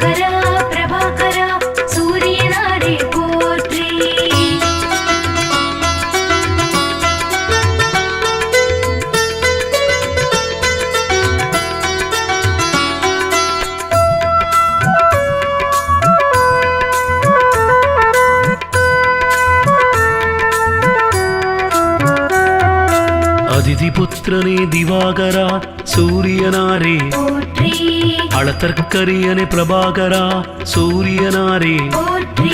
கிருபாகரா பிரபாகரா சூரியனாரே போற்றி. அதிதிபுத்திரனே திவாகரா சூரியனாரே போற்றி. அளத்தற்கரியனே பிரபாகரா சூரியனாரே போற்றி.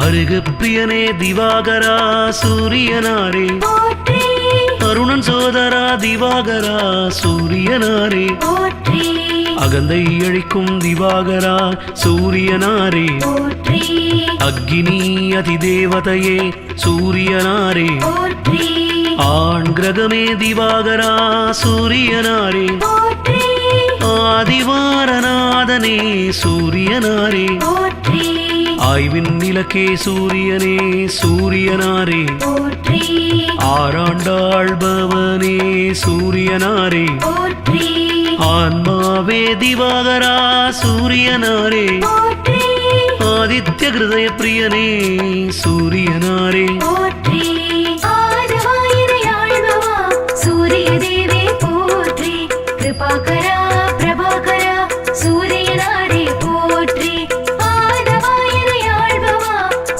அருகப்பிரியனே திவாகரா சூரியனாரே போற்றி. அருணன் சோதரா திவாகரா சூரியனாரே போற்றி. அகந்தை அழிக்கும் திவாகரா சூரியனாரே போற்றி. அக்னி அதிதேவதையே சூரியனாரே போற்றி. ஆண் கிரகமே திவாகரா சூரியனாரே போற்றி. ஆதிவாரநாதனே சூரியனாரே போற்றி. ஆய்வின் நிலக்கே சூரியனே சூரியனாரே போற்றி. ஆராண்டாள்பவனே சூரியனாரே போற்றி. ஆன்மாவே திவாகரா சூரியனாரே போற்றி. ஆதித்ய ஹிருதய பிரியனே சூரியனாரே போற்றி. ஆதிவாயிரையாழ்பவா சூரிய தேவே போற்றி. கிருபாகரா பிரபாகரா சூரியனாரே போற்றி. ஆதிவாயிரையாழ்பவா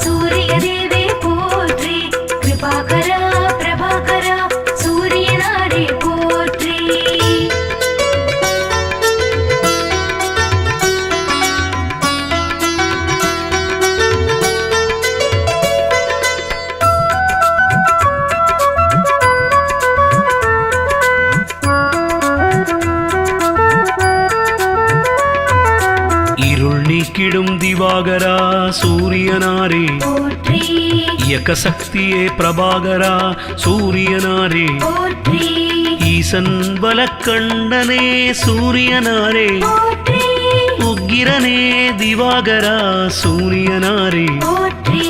சூரிய தேவே போற்றி. கிருபாகரா பிரபாகரா சூரியனாரே போற்றி. இருள் நீக்கிடும் திவாகரா சூரியனாரே போற்றி. இயக்க சக்தியே பிரபாகரா சூரியனாரே போற்றி. ஈசன் பலக்கண்டனே சூரியனாரே போற்றி. உக்கிரனே திவாகரா சூரியனாரே போற்றி.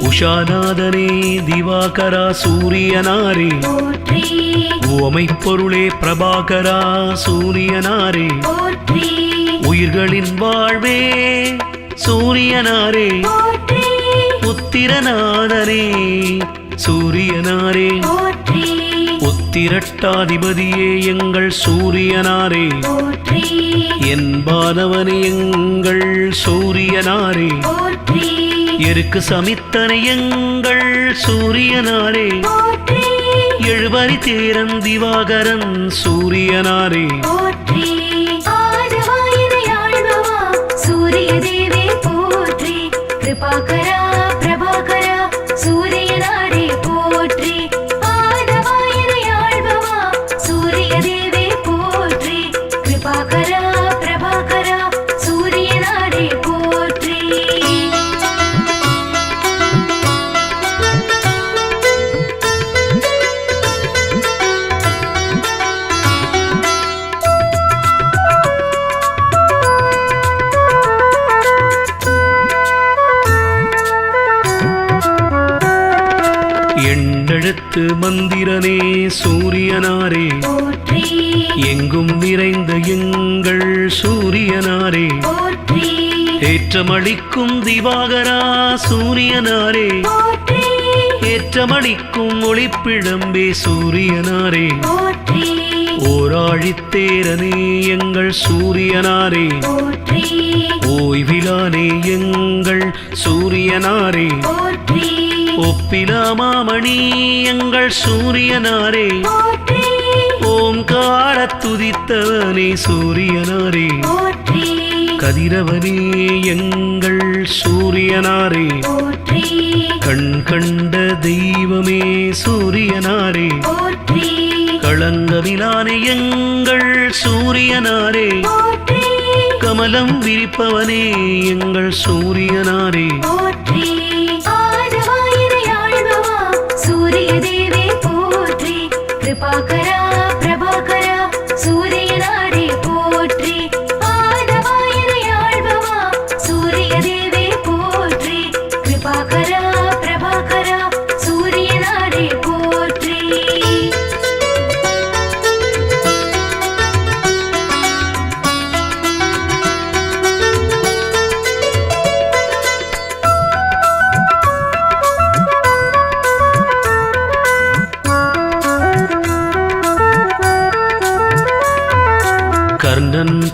உஷாநாதனே திவாகரா சூரியனாரே போற்றி. உவமை பொருளே பிரபாகரா சூரியனாரே போற்றி. உயிர்களின் வாழ்வே சூரியனாரே போற்றி. உத்திரநாதனே சூரியனாரே போற்றி. உத்திரட்டாதிபதியே எங்கள் சூரியனாரே போற்றி. என்பானவனே எங்கள் சூரியனாரே போற்றி. எருக்கு சமித்தனை எங்கள் சூரியனாரே போற்றி. எழுபறி தேரன் திவாகரன் சூரியனாரே போற்றி. ஆதிவாயிரையாழ்பவா சூரிய தேவே போற்றி. கிருபாகரா பிரபாகரா சூரியனாரே போற்றி. ஆதிவாயிரையாழ்பவா சூரிய தேவே போற்றி. கிருபாகரா பிரபாகரா சூரியனாரே போற்றி. எண்ணெழுத்து மந்திரனே சூரியனாரே போற்றி. எங்கும் நிறைந்த எங்கள் சூரியனாரே போற்றி. ஏற்றமளிக்கும் திவாகரா சூரியனாரே போற்றி. ஏற்றமளிக்கும் ஒளிப்பிழம்பே சூரியனாரே போற்றி. ஓராழித்தேரனே எங்கள் சூரியனாரே போற்றி. ஓய்விலானே எங்கள் சூரியனாரே போற்றி. ஒப்பிலாமாமணி எங்கள் சூரியனாரே போற்றி. ஓங்கார துதித்தவனே சூரியனாரே போற்றி. கதிரவனே எங்கள் சூரியனாரே போற்றி. கண் கண்ட தெய்வமே சூரியனாரே போற்றி. களங்கமிலானே எங்கள் சூரியனாரே போற்றி. கமலம் விரிப்பவனே எங்கள் சூரியனாரே போற்றி. ஆதிவாயிரையாழ்பவா சூரிய தேவே போற்றி. கிருபாகரா பிரபாகரா சூரியனாரே போற்றி. ஆதிவாயிரையாழ்பவா சூரிய தேவே போற்றி. கிருபாகரா பிரபாகரா சூரியனாரே போற்றி.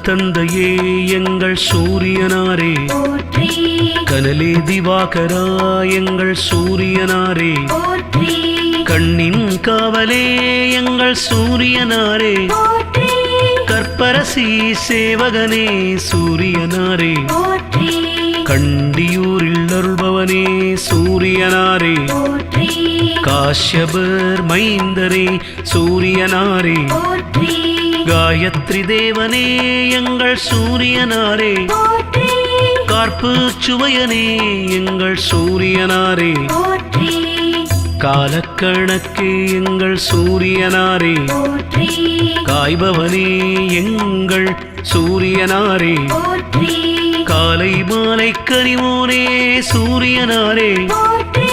தந்தையே எங்கள் சூரியனாரே, போற்றி கனலே திவாகரா எங்கள் சூரியனாரே, போற்றி கண்ணின் காவலே எங்கள் சூரியனாரே, போற்றி கற்பரசி சேவகனே சூரியனாரே, போற்றி கண்டியூரில் அருள்பவனே சூரியனாரே, போற்றி காஷ்யபர் மைந்தரே சூரியனாரே, போற்றி காயத்ரி தேவனே எங்கள் சூரியனாரே, போற்றி கார்ப்பு சுவையனே எங்கள் சூரியனாரே, போற்றி காலக்கணக்கே எங்கள் சூரியனாரே, போற்றி காய்பவனே எங்கள் சூரியனாரே, போற்றி காலை மாலை கனிவோனே சூரியனாரே, போற்றி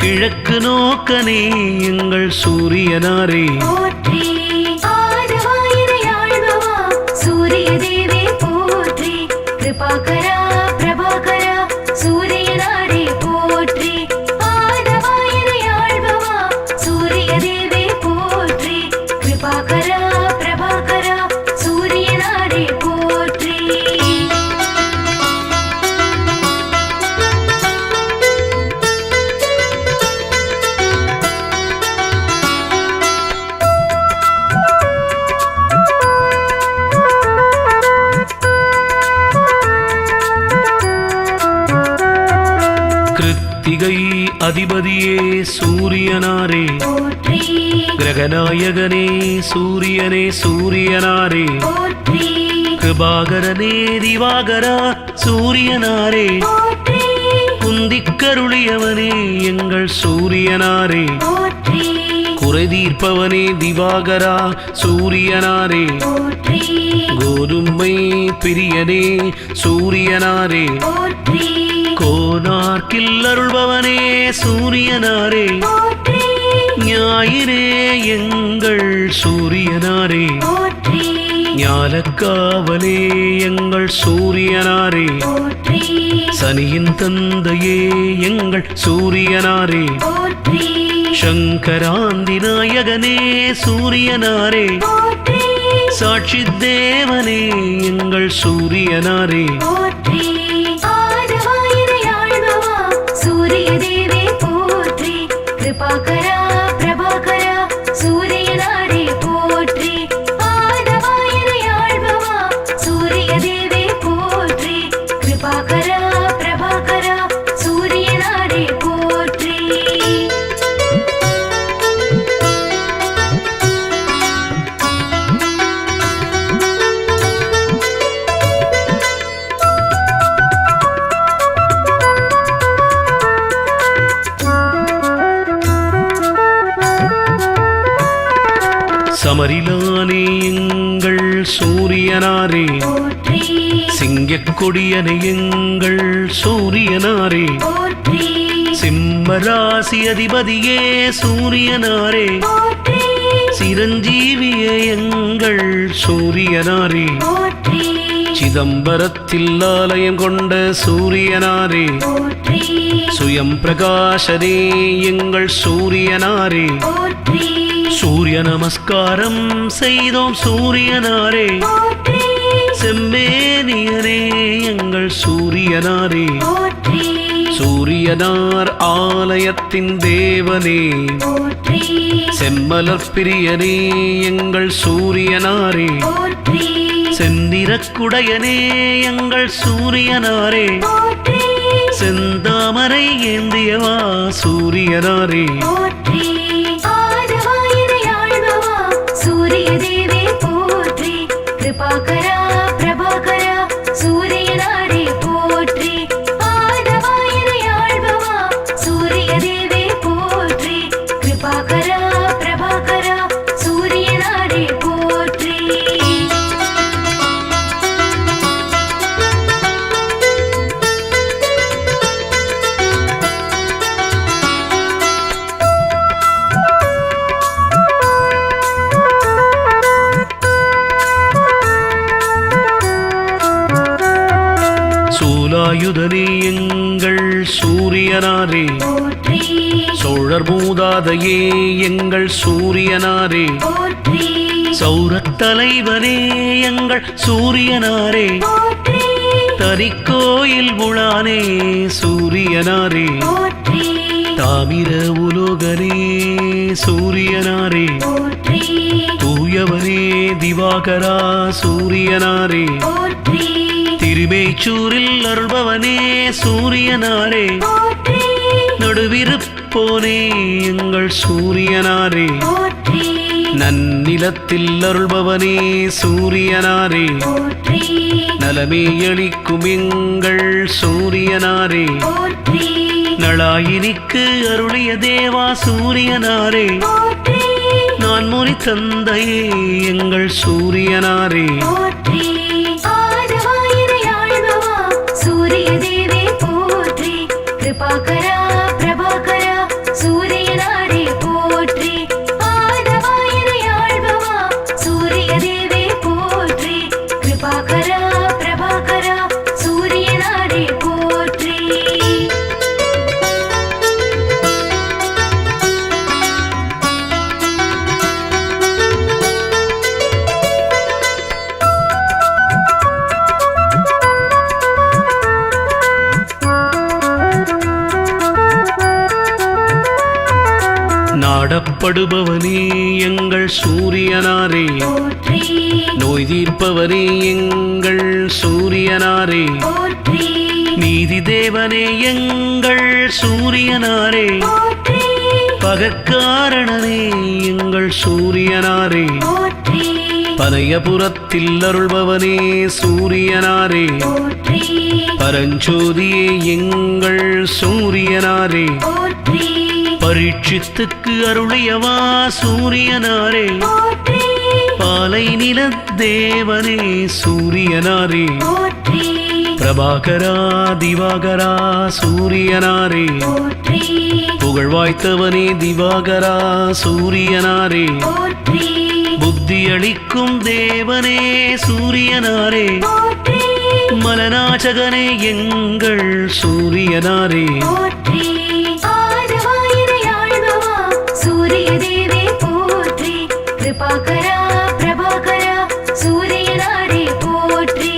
கிழக்கு நோக்கனே எங்கள் சூரியனாரே, போற்றி ஆதவாயினை ஆள்பவா சூரிய தேவே போற்றி கிருபாகரா பிரபாகரா சூரியனாரே போற்றி ஆதவாயினை ஆள்பவா சூரிய தேவே போற்றி கிருபாகரா பிரபாகரா சூரியனாரே போற்றி கிருத்திகை அதிபதியே சூரியனாரே, போற்றி கிரகநாயகனே சூரியனே சூரியனாரே, போற்றி கிருபாகரனே திவாகரா சூரியனாரே, போற்றி குந்திக்கருளியவனே எங்கள் சூரியனாரே, போற்றி குறை தீர்ப்பவனே திவாகரா சூரியனாரே, போற்றி கோதுமை பிரியனே சூரியனாரே, போற்றி கோனார்க்கில் அருள்பவனே சூரியனாரே, போற்றி ஞாயிறே எங்கள் சூரியனாரே, போற்றி ஞாலக்காவலே எங்கள் சூரியனாரே, போற்றி சனியின் தந்தையே எங்கள் சூரியனாரே, போற்றி சங்கராந்தி நாயகனே சூரியனாரே, போற்றி சாட்சி தேவனே எங்கள் சூரியனாரே, போற்றி ஆதவாயினை ஆள்பவா சூரிய தேவே போற்றி கிருபாகரா பிரபாகரா சூரியனாரே போற்றி ஆதவாயினை ஆள்பவா சூரிய தேவே போற்றி கிருபாகரா பிரபாகரா சூரியனாரே போற்றி சமரிலானே எங்கள் சூரியனாரே, போற்றி சிங்கக்கொடியனை எங்கள் சூரியனாரே, போற்றி சிம்மராசி அதிபதியே சூரியனாரே, போற்றி சிரஞ்சீவியே எங்கள் சூரியனாரே, போற்றி சிதம்பரத்தில் ஆலயம் கொண்ட சூரியனாரே, போற்றி சுயம் பிரகாசனே எங்கள் சூரியனாரே, போற்றி சூரிய நமஸ்காரம் செய்தோம் சூரியனாரே, போற்றி செம்மேனியனே எங்கள் சூரியனாரே, போற்றி சூரியனார் ஆலயத்தின் தேவனே, போற்றி செம்மலர் பிரியனே எங்கள் சூரியனாரே, போற்றி செந்நிறக்குடையனே எங்கள் சூரியனாரே, போற்றி செந்தாமரை ஏந்தியவா சூரியனாரே, போற்றி ஆதவாயினை ஆள்பவா சூரிய தேவே போற்றி கிருபாகரா பிரபாகரா சூரியனாரே போற்றி ஆதவாயினை ஆள்பவா சூரிய தேவே போற்றி கிருபாகரா பிரபாகரா சூரியனாரே போற்றி சூலாயுதனே எங்கள் சூரியனாரே, போற்றி சோழர் மூதாதையே எங்கள் சூரியனாரே, போற்றி சௌரத் தலைவனே எங்கள் சூரியனாரே போற்றி தனிக்கோயில் உளானே சூரியனாரே போற்றி தாமிர உலோகனே சூரியனாரே போற்றி தூயவனே திவாகரா சூரியனாரே போற்றி திருமேச்சூரில் அருள்பவனே சூரியனாரே போற்றி நடுவிருப்போனே எங்கள் சூரியனாரே போற்றி நன்னிலத்தில் அருள்பவனே சூரியனாரே போற்றி நலமே அளிக்கும் எங்கள் சூரியனாரே போற்றி நளாயினிக்கு அருளிய தேவா சூரியனாரே போற்றி நான் முனி தந்தையே எங்கள் சூரியனாரே போற்றி ஆதவாயினை ஆள்பவா சூரிய தேவே போற்றி கிருபாகரா பிரபாகரா சூரியனாரே போற்றி ஆதவாயினை ஆள்பவா சூரிய தேவே போற்றி கிருபாகரா பிரபாகரா சூரியனாரே போற்றி நாடப்படுபவனே எங்கள் சூரியனாரே போற்றி நோய் தீர்ப்பவனே எங்கள் சூரியனாரே போற்றி நீதி தேவனே எங்கள் சூரியனாரே போற்றி பகற்காரணனே எங்கள் சூரியனாரே போற்றி பனையபுரத்தில் அருள்பவனே சூரியனாரே போற்றி பரஞ்சோதியே எங்கள் சூரியனாரே போற்றி பரீட்சித்துக்கு அருளியவா சூரியனாரே போற்றி பாலை நில தேவனே சூரியனாரே போற்றி பிரபாகரா திவாகரா சூரியனாரே போற்றி புகழ்வாய்த்தவனே திவாகரா சூரியனாரே போற்றி புத்தி அளிக்கும் தேவனே சூரியனாரே போற்றி மலநாச்சகனே எங்கள் சூரியனாரே போற்றி ஆதவாயினை ஆள்பவா சூரிய தேவே போற்றி கிருபாகரா பிரபாகரா சூரியனாரே போற்றி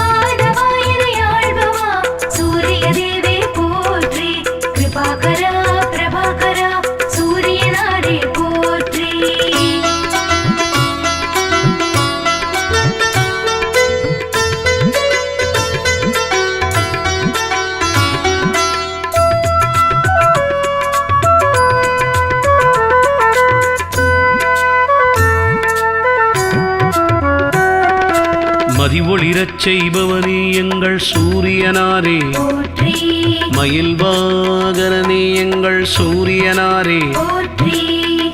ஆதவாயினை ஆள்பவா சூரிய தேவே போற்றி கிருபாகரா பிரபாகரா சூரியனாரே போற்றி மதி ஒளிரச் செய்பவனே எங்கள் சூரியனாரே போற்றி மயில் வாகனனே எங்கள் சூரியனாரே போற்றி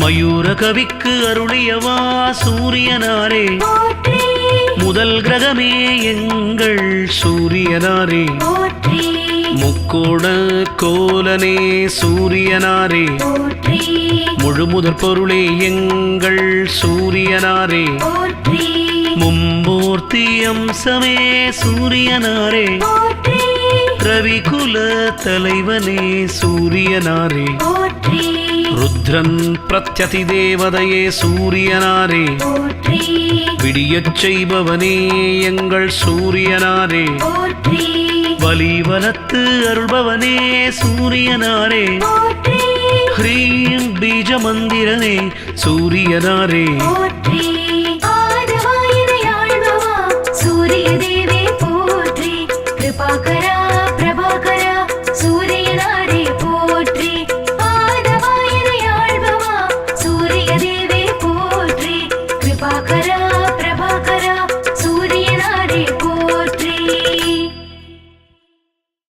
மயூர கவிக்கு அருளியவா சூரியனாரே போற்றி முதல் கிரகமே எங்கள் சூரியனாரே போற்றி முக்கோண கோலனே சூரியனாரே போற்றி முழுமுதற் பொருளே எங்கள் சூரியனாரே போற்றி மும்மூர்த்தி அம்சமே சூரியனாரே போற்றி ரவிகுல தலைவனே சூரியனாரே போற்றி ருத்ரன் பிரத்யதி தேவதையே சூரியனாரே போற்றி விடியச் செய்பவனே எங்கள் சூரியனாரே போற்றி வலிவலத்து அருள்பவனே சூரியனாரே போற்றி ஹ்ரீம் பீஜ மந்திரனே சூரியனாரே போற்றி